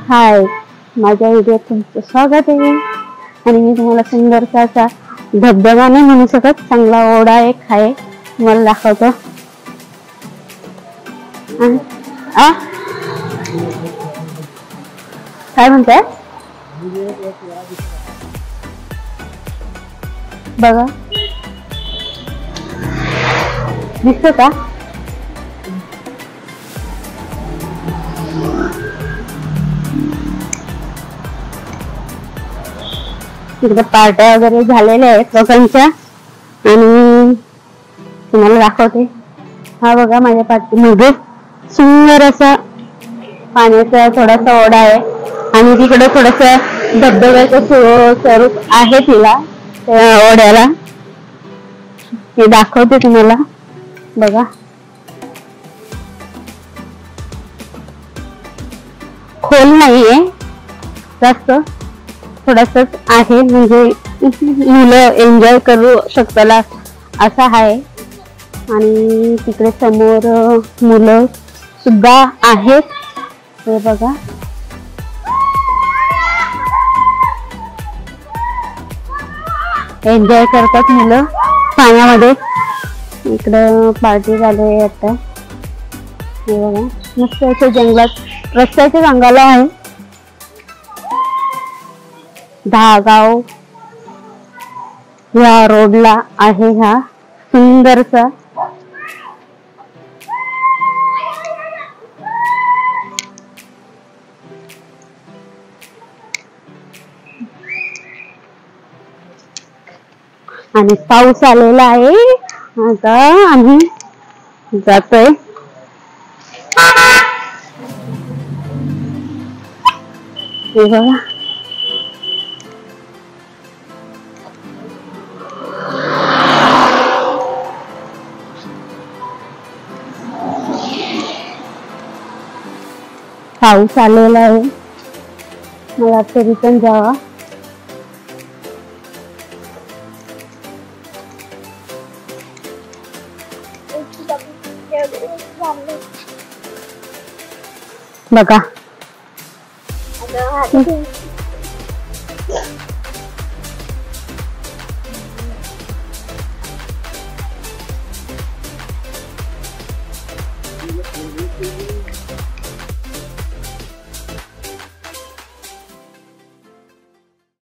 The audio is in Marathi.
हाय, माझ्या व्हिडिओत तुमचं स्वागत आहे आणि मी तुम्हाला सुंदरसा असा धबधबा नाही म्हणू शकत, चांगला ओढा एक आहे तुम्हाला दाखवतो. काय म्हणताय? बघा दिसतो का? तिकडे पार्ट्या वगैरे झालेल्या आहेत लोकांच्या आणि तुम्हाला दाखवते. हा बघा माझ्या पाठीमागे सुंदर असा पाण्याचा थोडासा ओढा आहे आणि तिकडे थोडस धबधब्याचं स्वरूप आहे तिला, त्या ओढ्याला. हे दाखवते तुम्हाला. बघा खोल नाहीये जास्त, थोडस आहे, म्हणजे मुलं एन्जॉय करू शकतात असं आहे. आणि तिकडे समोर मुलं सुद्धा आहेत. हे बघा एन्जॉय करतात मुलं पाण्यामध्ये. इकडं पार्टी चालू आहे आता. हे बघा मस्त असं जंगलात रस्त्याच्या जंगला आहे. दहागाव या रोडला आहे हा सुंदरसा. आणि पाऊस आलेला आहे. आता आम्ही जातोय. हे बघा पाऊस आलेला आहे. मला तरी पण जावा. बघा